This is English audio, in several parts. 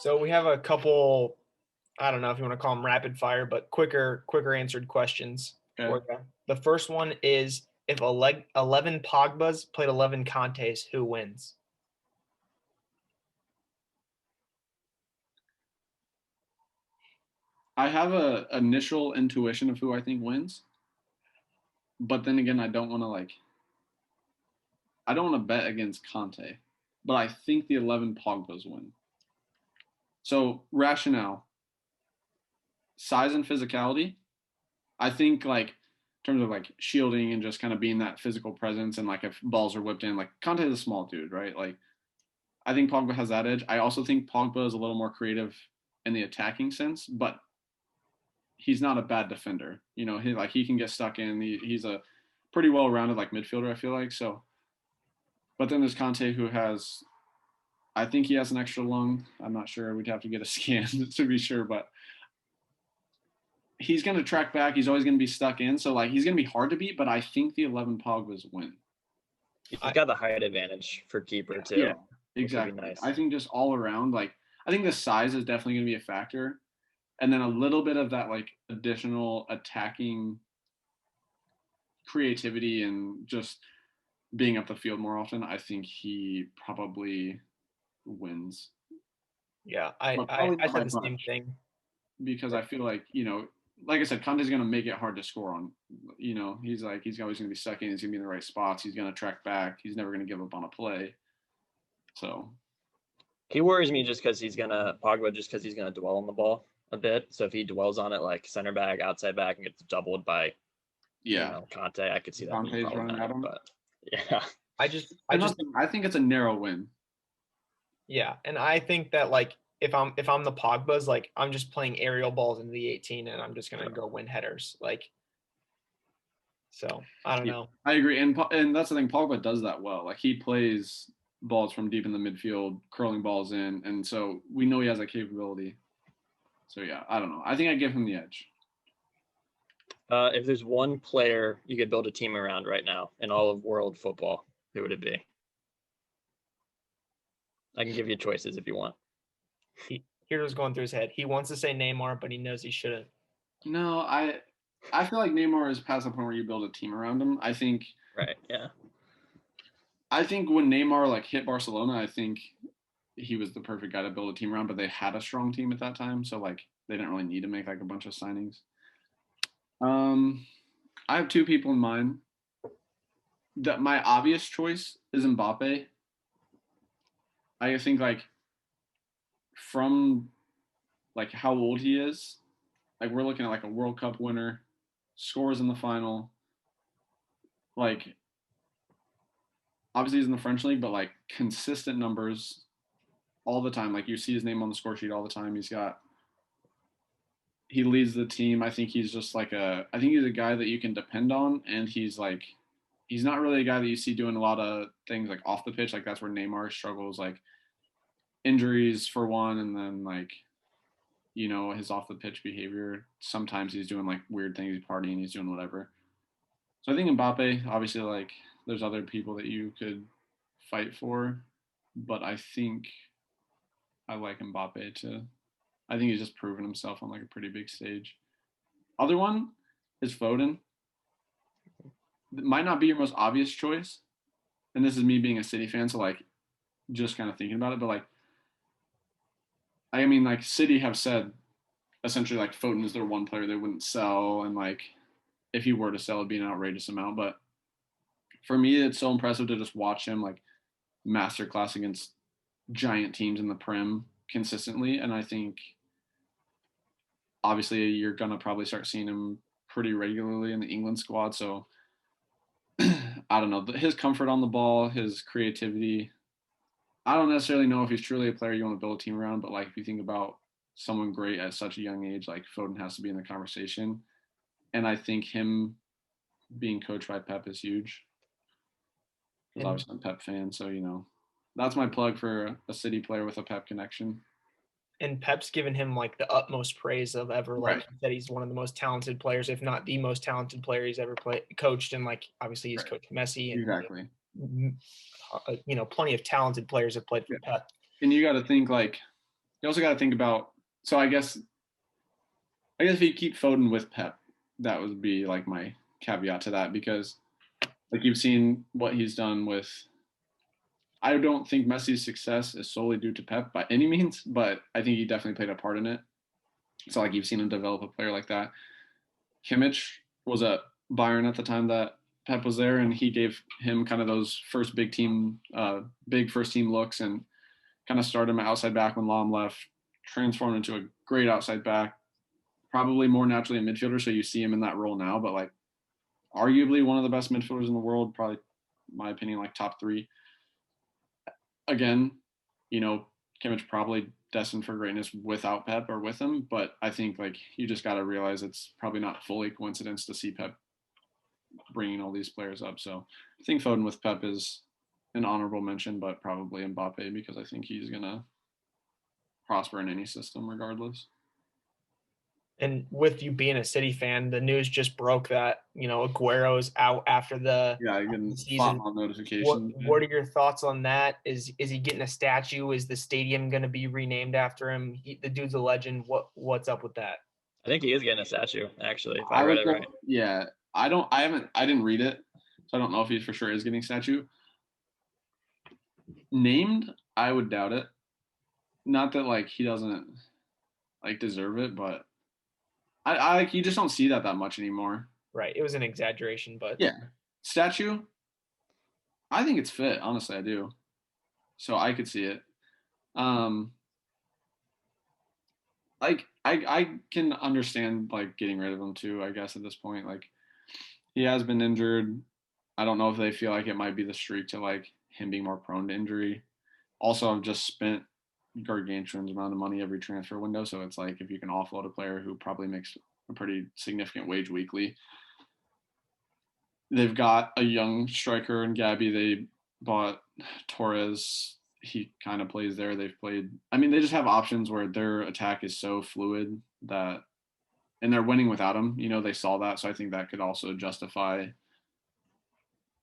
So we have a couple, I don't know if you want to call them rapid fire, but quicker answered questions Okay. for you. The first one is if 11 Pogbas played 11 Contes, who wins? I have a initial intuition of who I think wins, but then again, I don't want to bet against Conte, but I think the 11 Pogbas win. So rationale, size and physicality. I think like in terms of like shielding and just kind of being that physical presence and like if balls are whipped in, like Conte is a small dude, right? Like I think Pogba has that edge. I also think Pogba is a little more creative in the attacking sense, but he's not a bad defender. You know, he can get stuck in. He's a pretty well rounded like midfielder, I feel like. So, but then there's Conte who has, I think he has an extra lung. I'm not sure. We'd have to get a scan to be sure, but he's going to track back. He's always going to be stuck in. So like he's going to be hard to beat. But I think the 11 Pogba's win. He's got the height advantage for keeper too. Yeah, exactly. Nice. I think just all around, like I think the size is definitely going to be a factor, and then a little bit of that like additional attacking creativity and just being up the field more often. I think he probably wins. Yeah, I said the same thing because I feel like like I said, Conte's going to make it hard to score on. He's always going to be second. He's going to be in the right spots. He's going to track back. He's never going to give up on a play. So he worries me just because he's going to dwell on the ball a bit. So if he dwells on it like center back, outside back, and gets doubled by Conte, I could see that being problematic. But yeah, I think it's a narrow win. Yeah, and I think that like if I'm the Pogbas, like I'm just playing aerial balls into the 18 and I'm just gonna go win headers. Like, so I don't know. I agree, and that's the thing. Pogba does that well. Like he plays balls from deep in the midfield, curling balls in, and so we know he has that capability. So yeah, I don't know. I think I give him the edge. If there's one player you could build a team around right now in all of world football, who would it be? I can give you choices if you want. Here's what's going through his head. He wants to say Neymar, but he knows he shouldn't. No, I feel like Neymar is past the point where you build a team around him. I think. Right. Yeah. I think when Neymar like hit Barcelona, I think he was the perfect guy to build a team around. But they had a strong team at that time, so like they didn't really need to make like a bunch of signings. I have two people in mind. That my obvious choice is Mbappe. I think like from like how old he is, like we're looking at like a World Cup winner, scores in the final. Like obviously he's in the French league, but like consistent numbers all the time. Like you see his name on the score sheet all the time. He leads the team. I think he's just like I think he's a guy that you can depend on, and he's not really a guy that you see doing a lot of things like off the pitch. Like that's where Neymar struggles, like injuries for one, and then like his off the pitch behavior. Sometimes he's doing like weird things, he's partying, he's doing whatever. So I think Mbappe, obviously, like there's other people that you could fight for, but I think I like Mbappe too. I think he's just proven himself on like a pretty big stage. Other one is Foden. It might not be your most obvious choice, and this is me being a City fan, so like just kind of thinking about it, but like I mean, like City have said essentially like Foden is their one player they wouldn't sell, and like if he were to sell, it'd be an outrageous amount. But for me, it's so impressive to just watch him like masterclass against giant teams in the Prem consistently, and I think obviously you're gonna probably start seeing him pretty regularly in the England squad. So I don't know, his comfort on the ball, his creativity. I don't necessarily know if he's truly a player you want to build a team around, but like if you think about someone great at such a young age, like Foden has to be in the conversation. And I think him being coached by Pep is huge. Because obviously I'm a Pep fan, so that's my plug for a City player with a Pep connection. And Pep's given him like the utmost praise of ever. Like he said, he's one of the most talented players, if not the most talented player he's ever coached. And like obviously he's coached Messi and exactly. Plenty of talented players have played for Pep. And you got to think like you also got to think about. So I guess if you keep Foden with Pep, that would be like my caveat to that, because like you've seen what he's done with. I don't think Messi's success is solely due to Pep by any means, but I think he definitely played a part in it. So like you've seen him develop a player like that. Kimmich was at Bayern at the time that Pep was there, and he gave him kind of those first big first team looks, and kind of started him outside back when Lahm left, transformed into a great outside back, probably more naturally a midfielder. So you see him in that role now, but like arguably one of the best midfielders in the world, probably, in my opinion, like top 3. Again, Kimmich probably destined for greatness without Pep or with him, but I think like you just got to realize it's probably not fully coincidence to see Pep bringing all these players up. So I think Foden with Pep is an honorable mention, but probably Mbappe, because I think he's going to prosper in any system regardless. And with you being a City fan, the news just broke that, Aguero's out after the season. Notification. What are your thoughts on that? Is he getting a statue? Is the stadium going to be renamed after him? The dude's a legend. What's up with that? I think he is getting a statue, actually, if I read it right. Yeah. I didn't read it, so I don't know if he for sure is getting a statue. Named, I would doubt it. Not that like he doesn't like deserve it, but I you just don't see that much anymore. Right. It was an exaggeration, but yeah, statue. I think it's fit. Honestly, I do. So I could see it. Like I can understand like getting rid of him too. I guess at this point, like he has been injured. I don't know if they feel like it might be the streak to like him being more prone to injury. Also, I've just spent gargantuan amount of money every transfer window, so it's like if you can offload a player who probably makes a pretty significant wage weekly. They've got a young striker in Gabby. They bought Torres. He kind of plays there. They just have options where their attack is so fluid that, and they're winning without him. They saw that, so I think that could also justify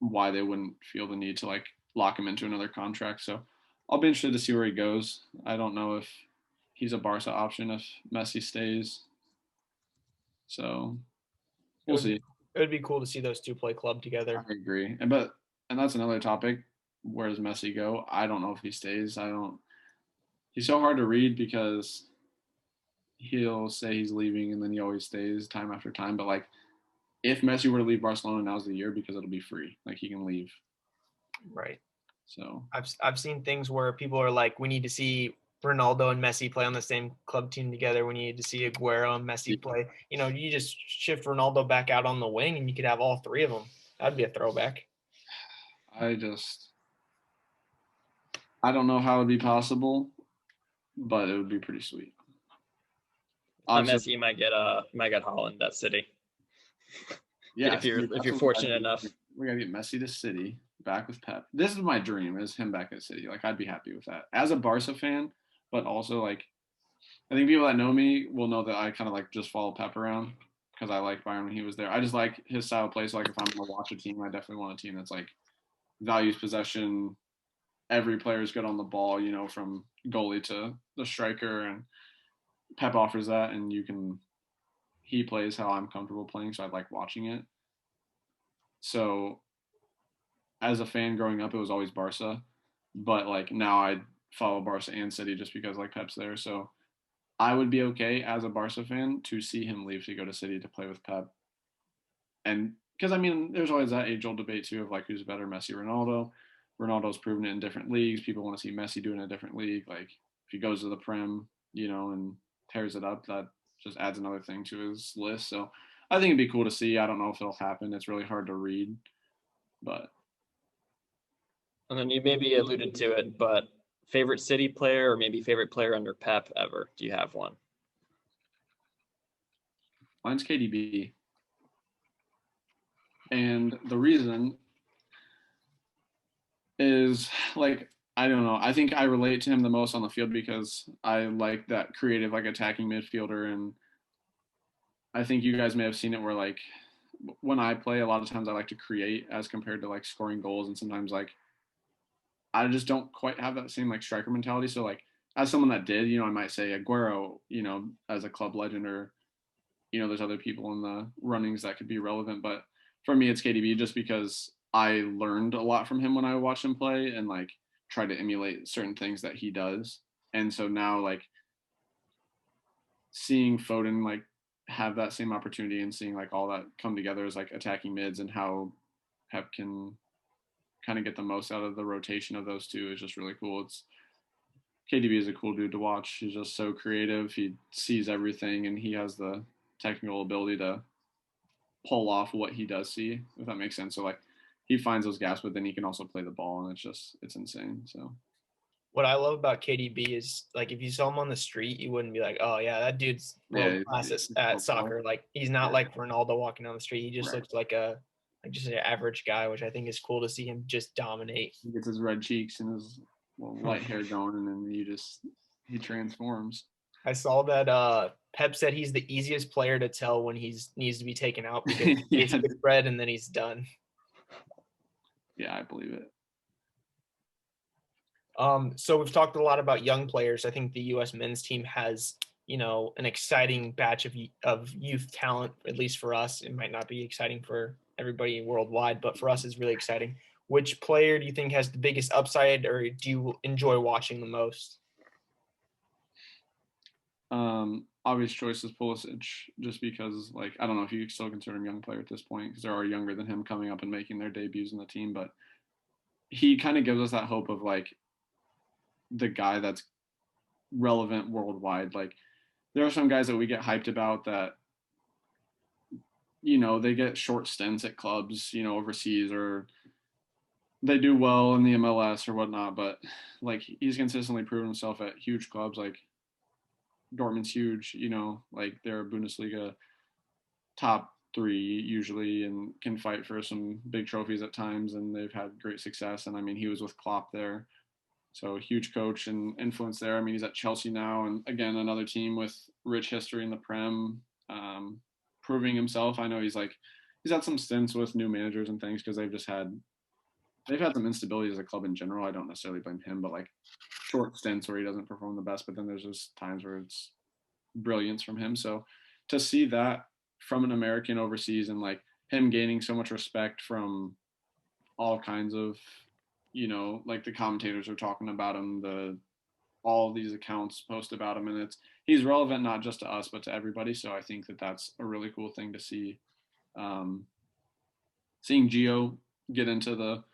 why they wouldn't feel the need to like lock him into another contract. So I'll be interested to see where he goes. I don't know if he's a Barca option if Messi stays. So we'll see. It would be cool to see those two play club together. I agree. And that's another topic. Where does Messi go? I don't know if he stays. He's so hard to read because he'll say he's leaving and then he always stays time after time. But like if Messi were to leave Barcelona, now's the year because it'll be free. Like he can leave. Right. So I've seen things where people are like, we need to see Ronaldo and Messi play on the same club team together. We need to see Aguero and Messi play. You just shift Ronaldo back out on the wing and you could have all 3 of them. That'd be a throwback. I don't know how it'd be possible, but it would be pretty sweet. Messi might get Haaland at City. Yeah, if you're fortunate enough. We gotta get Messi to City, back with Pep. This is my dream, is him back at City. Like I'd be happy with that as a Barca fan, but also like I think people that know me will know that I kind of like just follow Pep around because I liked Bayern when he was there. I just like his style of play. So like if I'm gonna watch a team, I definitely want a team that's like values possession. Every player is good on the ball, from goalie to the striker, and Pep offers that, and he plays how I'm comfortable playing, so I like watching it. So as a fan growing up, it was always Barca, but like now I follow Barca and City just because like Pep's there. So I would be okay as a Barca fan to see him leave to go to City to play with Pep. And because there's always that age-old debate too of like who's better, Messi or Ronaldo. Ronaldo's proven it in different leagues. People want to see Messi do it in a different league. Like if he goes to the Prem, and tears it up, that just adds another thing to his list. So I think it'd be cool to see. I don't know if it'll happen. It's really hard to read, but. And then you maybe alluded to it, but favorite City player or maybe favorite player under Pep ever? Do you have one? Mine's KDB. And the reason is like, I don't know. I think I relate to him the most on the field because I like that creative, like attacking midfielder. And I think you guys may have seen it where like when I play, a lot of times I like to create as compared to like scoring goals. And sometimes like I just don't quite have that same like striker mentality. So like as someone that did, I might say Aguero, as a club legend, or, there's other people in the runnings that could be relevant. But for me, it's KDB, just because I learned a lot from him when I watched him play and like try to emulate certain things that he does. And so now, like, seeing Foden like have that same opportunity and seeing like all that come together as like attacking mids, and how Pep can kind of get the most out of the rotation of those two is just really cool. KDB is a cool dude to watch. He's just so creative. He sees everything, and he has the technical ability to pull off what he does see, if that makes sense. So like he finds those gaps, but then he can also play the ball, and it's insane. So what I love about KDB is, like, if you saw him on the street, you wouldn't be like, oh yeah, that dude's world class at soccer. Like, he's not like Ronaldo walking down the street. He just looks like just an average guy, which I think is cool to see him just dominate. He gets his red cheeks and his white hair going, and then he transforms. I saw that Pep said he's the easiest player to tell when he needs to be taken out, because he's good bread and then he's done. Yeah, I believe it. So we've talked a lot about young players. I think the U.S. men's team has, an exciting batch of youth talent, at least for us. It might not be exciting for everybody worldwide, but for us, it's really exciting. Which player do you think has the biggest upside, or do you enjoy watching the most? Obvious choice is Pulisic, just because, like, I don't know if you still consider him a young player at this point, because there are younger than him coming up and making their debuts in the team, but he kind of gives us that hope of like the guy that's relevant worldwide. Like, there are some guys that we get hyped about that, they get short stints at clubs, overseas, or they do well in the MLS or whatnot, but like he's consistently proven himself at huge clubs. Like Dortmund's huge, like they're Bundesliga top 3 usually, and can fight for some big trophies at times, and they've had great success. And I mean, he was with Klopp there, so huge coach and influence there. I mean, he's at Chelsea now, and again, another team with rich history in the Prem, proving himself. I know he's had some stints with new managers and things, because they've had some instability as a club in general. I don't necessarily blame him, but like short stints where he doesn't perform the best, but then there's just times where it's brilliance from him. So to see that from an American overseas, and like him gaining so much respect from all kinds of, like the commentators are talking about him, all these accounts post about him, and he's relevant not just to us but to everybody. So I think that's a really cool thing to see. Seeing Gio get into the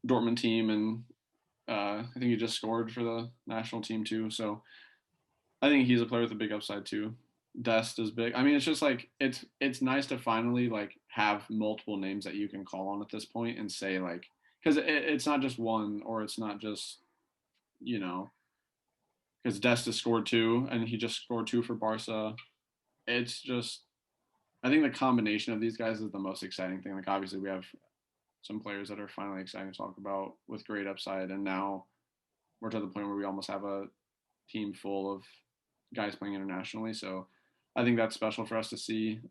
Dortmund team, and I think he just scored for the national team too. So I think he's a player with a big upside too. Dest is big. I mean, it's just like it's nice to finally like have multiple names that you can call on at this point and say, like, because it's not just one, or it's not just, because Dest has scored 2 and he just scored 2 for Barca. It's just, I think the combination of these guys is the most exciting thing. Like, obviously we have some players that are finally exciting to talk about with great upside, and now we're to the point where we almost have a team full of guys playing internationally. So I think that's special for us to see.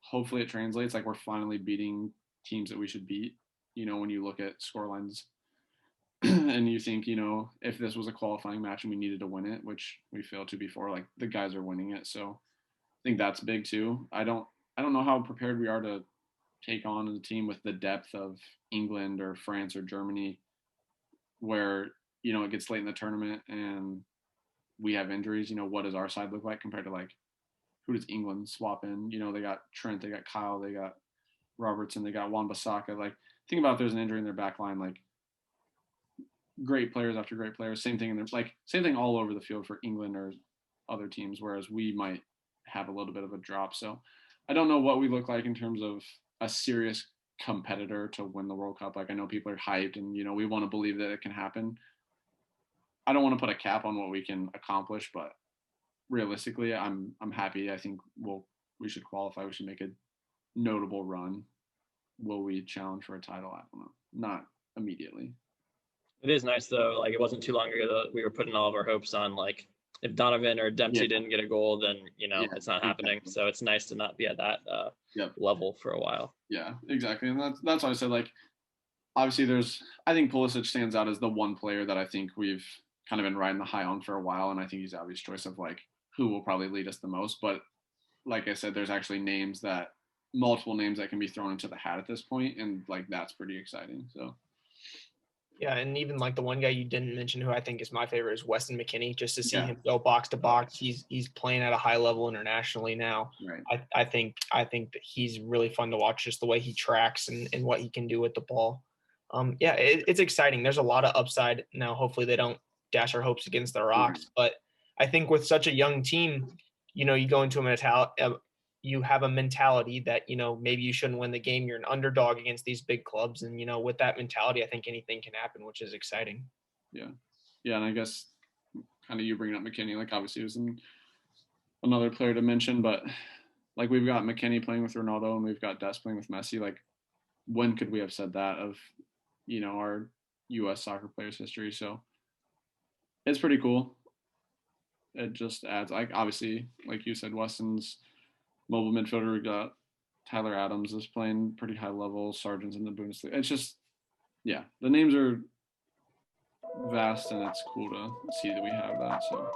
Hopefully it translates. Like, we're finally beating teams that we should beat. When you look at scorelines and you think, if this was a qualifying match and we needed to win it, which we failed to before, like, the guys are winning it. So I think that's big too. I don't know how prepared we are to take on a team with the depth of England or France or Germany, where, it gets late in the tournament and we have injuries. What does our side look like compared to, like, who does England swap in? They got Trent, they got Kyle, they got Robertson, they got Wan-Bissaka. Like, think about if there's an injury in their back line, like, great players after great players. Same thing all over the field for England or other teams, whereas we might have a little bit of a drop. So I don't know what we look like in terms of a serious competitor to win the World Cup. Like, I know people are hyped and, we want to believe that it can happen. I don't want to put a cap on what we can accomplish, but realistically, I'm happy. I think we should qualify. We should make a notable run. Will we challenge for a title? I don't know. Not immediately. It is nice though. Like, it wasn't too long ago that we were putting all of our hopes on, like, if Donovan or Dempsey didn't get a goal, then it's not happening. So it's nice to not be at that level for a while. Yeah, exactly. And that's why I said, like, obviously I think Pulisic stands out as the one player that I think we've kind of been riding the high on for a while, and I think he's the obvious choice of like who will probably lead us the most. But like I said, there's actually multiple names that can be thrown into the hat at this point, and like that's pretty exciting. So. Yeah, and even like the one guy you didn't mention, who I think is my favorite, is Weston McKennie. Just to see him go box to box, he's playing at a high level internationally now. Right. I think that he's really fun to watch, just the way he tracks and what he can do with the ball. Yeah, it's exciting. There's a lot of upside now. Hopefully, they don't dash our hopes against the rocks. But I think with such a young team, you go into you have a mentality that, maybe you shouldn't win the game. You're an underdog against these big clubs. And, with that mentality, I think anything can happen, which is exciting. Yeah. Yeah. And I guess kind of you bringing up McKennie, like obviously it was another player to mention, but like we've got McKennie playing with Ronaldo and we've got Des playing with Messi. Like when could we have said that of, our U.S. soccer players' history? So it's pretty cool. It just adds, like, obviously, like you said, Weston's mobile midfielder. We got Tyler Adams is playing pretty high level. Sargent's in the Bundesliga. It's just, yeah, the names are vast, and it's cool to see that we have that. So.